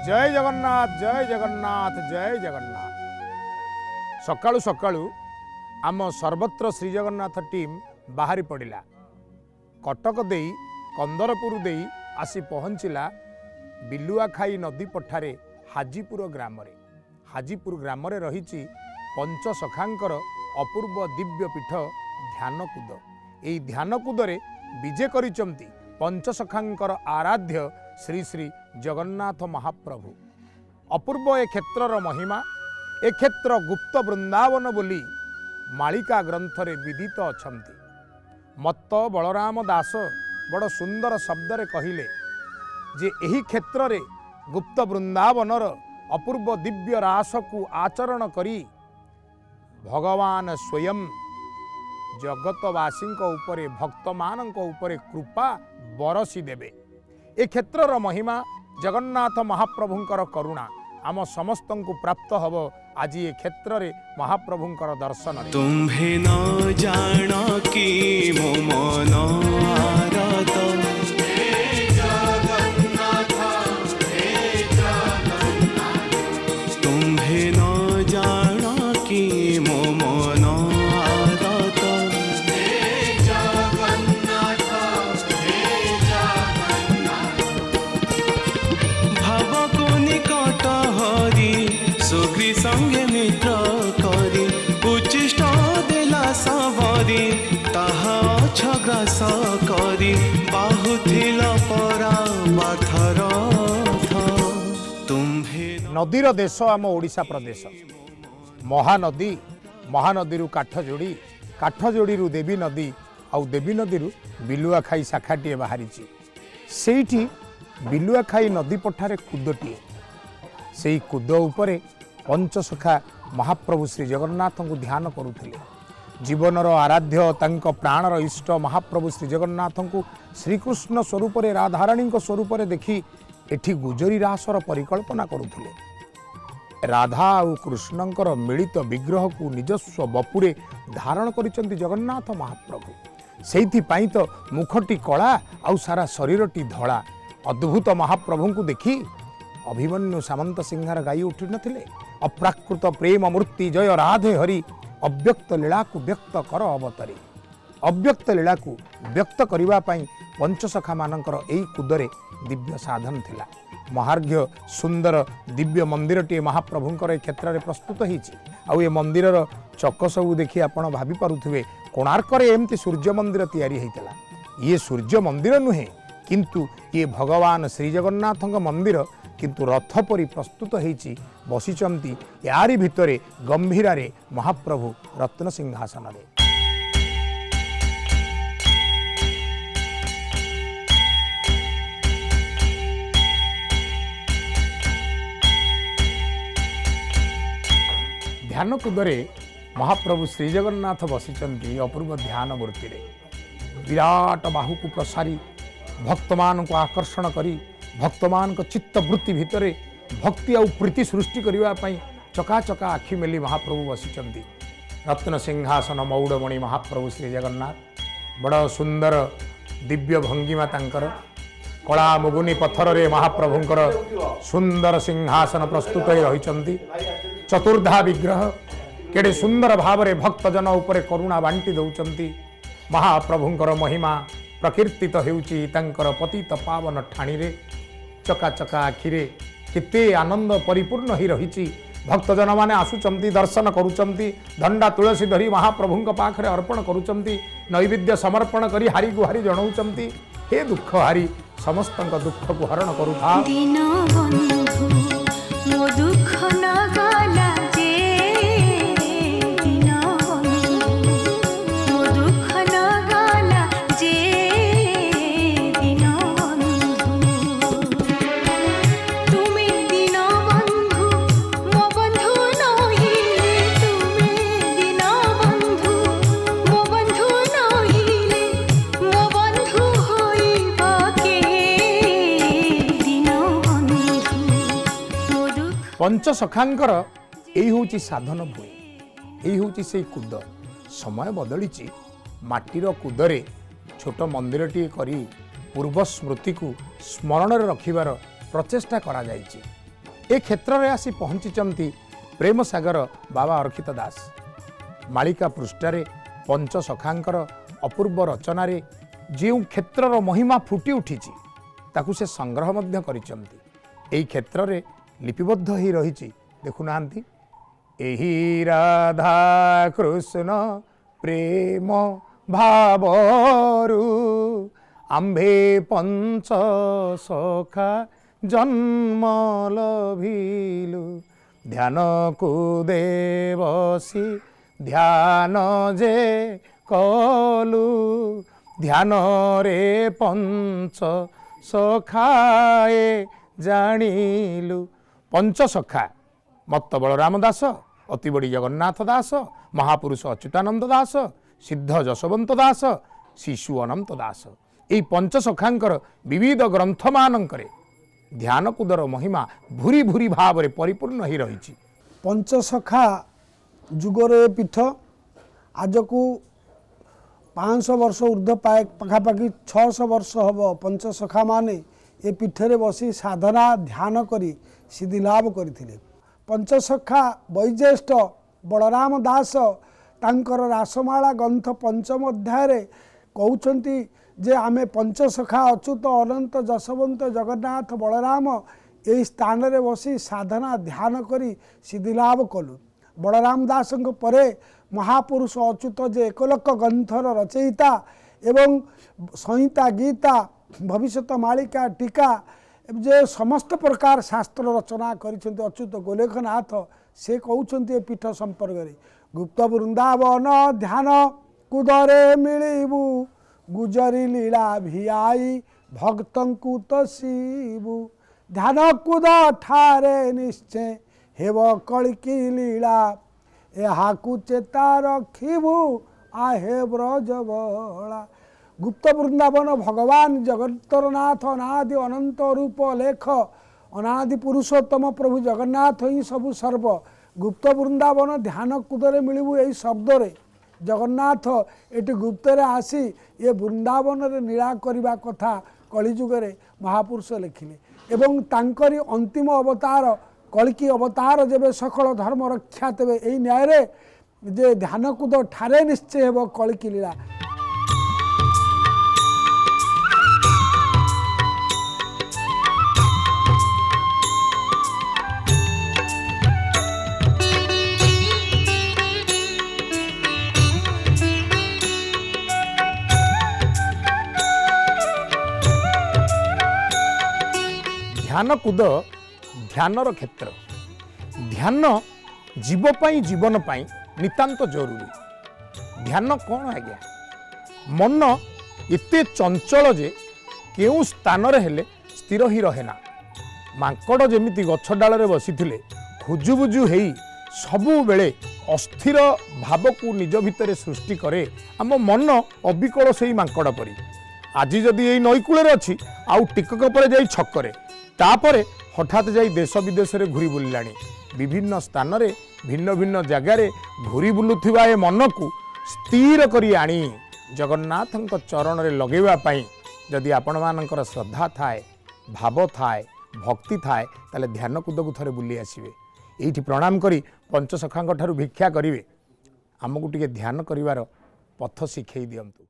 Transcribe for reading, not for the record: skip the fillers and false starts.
जय जगन्नाथ जय जगन्नाथ जय जगन्नाथ। सकाळू सकाळू आम सर्वत्र श्री जगन्नाथ टीम बाहरी पड़ा कटक दे कंदरपुर दे आसी पहुँचला बिलुआखाई नदी पठारे हाजीपुर ग्राम। हाजीपुर ग्राम रही पंचसखांकर अपूर्व दिव्य पीठ ध्यानकूद। यही ध्यानकूदरे विजे करिचंती पंचसखांकर आराध्य श्री श्री जगन्नाथ महाप्रभु। अपूर्व ए क्षेत्रर महिमा, ए क्षेत्र गुप्त वृंदावन बोली मालिका ग्रंथरे विदित अछंती। मत्त बलराम दास बड़ सुंदर शब्दरे कहिले जे एही क्षेत्र रे गुप्त वृंदावनर अपूर्व दिव्य रास को आचरण करी भगवान स्वयं जगतवासी उपरे भक्त मानक उपरे कृपा बरसी देवे। ए क्षेत्रर महिमा जगन्नाथ महाप्रभुंकर करुणा आम समस्त को प्राप्त हब आज ये क्षेत्र रे महाप्रभुंकर दर्शन। तुम्हें न जाना कि मो मन आराध तुम्हें न जाना कि मो मन आराध भाव को निकट हरि सुग्री संगे मित्र करी उचिष्ट देला सबरी ताहा छग्रास करी बाहुथिल परा पाथर तुम्हें नदीर देश आम ओडिशा प्रदेश। महानदी, महानदी काठजोड़ी, काठजोड़ी देवी नदी आउ देवी नदी बिलुआखाई शाखाटीए बाहरी सेठी बिलुआखाई नदी पठारे कूदटीए से कूद उपरे पंचसखा महाप्रभु श्री जगन्नाथ को ध्यान करुथिले। जीवनर आराध्य तांको प्राणर इष्ट महाप्रभु श्री जगन्नाथ को श्रीकृष्ण स्वरूप राधाराणी स्वरूप देखि एठी गुजरी रासर परिकल्पना करुथिले। राधा और कृष्णंकर मिलित विग्रह को निजस्व बपुरे धारण करिसंती जगन्नाथ महाप्रभु। सेइथिपाई तो मुखटी कला आउ सारा शरीरटी धड़ा। अद्भुत महाप्रभु को देखि अभिमन्यु सामंत सिंहार गाई उठी नथिले। अप्राकृत प्रेम मूर्ति जय राधे हरि अव्यक्त लीला को व्यक्त कर अवतरी। अव्यक्त लीला को व्यक्त करने पंचसखा मानकर एई कूदरे दिव्य साधन थिला। महार्घ्य सुंदर दिव्य मंदिरटे महाप्रभुंकर ए क्षेत्र में प्रस्तुत होई। मंदिर चक सबू देखि आपण भाभी पारुथिबे कोणार्क रे एमती सूर्य मंदिर तैयारी होइतला। ये सूर्य मंदिर नुहे किंतु ये भगवान श्री जगन्नाथ मंदिर किंतु रथ परी प्रस्तुत होइछि। बसिचंती यारी भितरे गंभीरारे महाप्रभु रत्न सिंहासन रे। ध्यान कूदरे महाप्रभु श्री जगन्नाथ बसिचंती अपूर्व ध्यान मूर्ति रे। विराट बाहु को प्रसारी भक्त मान को आकर्षण करी भक्त मान चित्तवृत्ति भितर भक्ति आउ प्रीति सृष्टि करने चका चका आखि मेली महाप्रभु बसिचंती। रत्न सिंहासन मौड़मणि महाप्रभु श्री जगन्नाथ बड़ सुंदर दिव्य भंगिमा तांकर कला मुगुनी पत्थर रे महाप्रभुंकर सुंदर सिंहासन प्रस्तुत रही। चतुर्धा विग्रह केड़े सुंदर भाव रे भक्तजन उपरे करुणा बांटी दौचंती। महाप्रभुंकर महिमा प्रकीर्तित हेउची तांकर पतित पावन ठाणी रे। चका चका आखिरे केते आनंद परिपूर्ण ही रही। भक्तजन माने आसुचंती दर्शन करुचंती धंडा तुलसी धरी महाप्रभुंक पाखरे अर्पण करुचंती नैवेद्य समर्पण करी हारी गुहारी जणाउचंती। हे दुख हारी समस्तंक दुख को हरण करुथा। पंचसखांकर यही हूँ साधन भूमि, यही हूँ से कूद। समय बदली माटीर कूदरे छोट मंदिरटी करी पूर्व स्मृति को स्मरण रखिबार प्रचेष्टा करा जायछि। ए क्षेत्र में आसी पहुँची प्रेम सागर बाबा अर्खित दास। मालिका पृष्ठारे पंचसखांकर अपूर्व रचना जो क्षेत्रर महिमा फुटी उठी ताकू से संग्रह मध्य करिसंती। एही क्षेत्र रे लिपिबद्ध ही रही देखुना एही राधा कृष्ण प्रेम भावरु आंभे पंच सखा जन्म लभिलु ध्यान को देवसी ध्यान जे कलु ध्यान रे पंच सखाए जानिलु। पंचसखा मत्त बलराम दास, अतिबड़ी जगन्नाथ दास, महापुरुष अच्युतानंद दास, सिद्ध जशवंत दास, शिशु अनंत दास। यही पंचसखांकर विविध ग्रंथ मानकरे ध्यान कूदर महिमा भूरी भूरी भाव में परिपूर्ण ही रही। पंचसखा जुगर पीठ आज को 500 वर्ष ऊर्ध्व पाखापाखि 600 वर्ष हम पंचसखा माने ए पीठरे बसी साधना ध्यान करी सिद्धि लाभ करथिले। पंचसखा वैज्येष्ठ बलराम दास तांकर रासमाला ग्रंथ पंचम अध्याय कहउछंती जे आमे पंचसखा अच्युत अनंत जशवंत जगन्नाथ बलराम यही स्थान रे बसी साधना ध्यान करी सिद्धि लाभ कलु। बलराम दास परे महापुरुष अच्युत जे 1 लक्ष ग्रंथर रचयिता एवं संहिता गीता भविष्यत मालिका टीका जे समस्त प्रकार शास्त्र रचना करिसेंती अच्युत गोलेखनाथ से कहउछंती पीठ संपर्क रे गुप्त वृंदावन ध्यान कुदरे मिलिबु गुजरी लीला भियाई भक्तंकु तसीबु ध्यान कुद ठारे निश्चय हेव कलिकी लीला एहाकु चेता रखिबु आहे ब्रजबला। गुप्त वृंदावन भगवान जगतरनाथ अनादि अनंत रूप लेख अनादि पुरुषोत्तम प्रभु जगन्नाथ ही सबु सर्व। गुप्त वृंदावन ध्यान कुदरे मिलिबु यही शब्द रे जगन्नाथ एटी गुप्तरे आसी ये वृंदावन रे लीला करिबा कथा कलिजुगरे महापुरुष लिखिले एवं तांकरी अंतिम अवतार कलिकी अवतार जेबे सकल धर्म रक्षा तेबे एई न्याय रे जे ध्यान कूद ठारे निश्चय हेब कलिकी लीला। ध्यान कूद ध्यानर क्षेत्र। ध्यान जीवपाई जीवन पाई नितांत जरूरी। ध्यान कौन आज्ञा मन एते चंचल जे केउ स्थान रे हेले स्थिर ही रहेना। मांकड़ जेमिति गछ डाल रे बसिथिले खुजुबुजु हेई सबु बेले अस्थिर भाव को निज भितर सृष्टि करे। आम मन अबिकल से मांकड़ परी। आज जदि यही नईकूल अच्छी आउ टिकक पर जाई छकरे तापरे हठात जाई देश विदेश रे घुरी बुलिलाणी। विभिन्न स्थान रे भिन्न भिन्न जगार घुरी बुलुथिबा ए मन को स्थिर करी आनी जगन्नाथଙ୍କ चरण रे लगेवा पाई जदि आपण मानकर श्रद्धा थाए भाव थाए भक्ति थाए ताले ध्यान कूदक थरे बुली आसीबे। एठी प्रणाम करी पंचसखांक ठारू भिक्षा करिवे। आमको टिके ध्यान करिवार पथ शिखई दियंतु।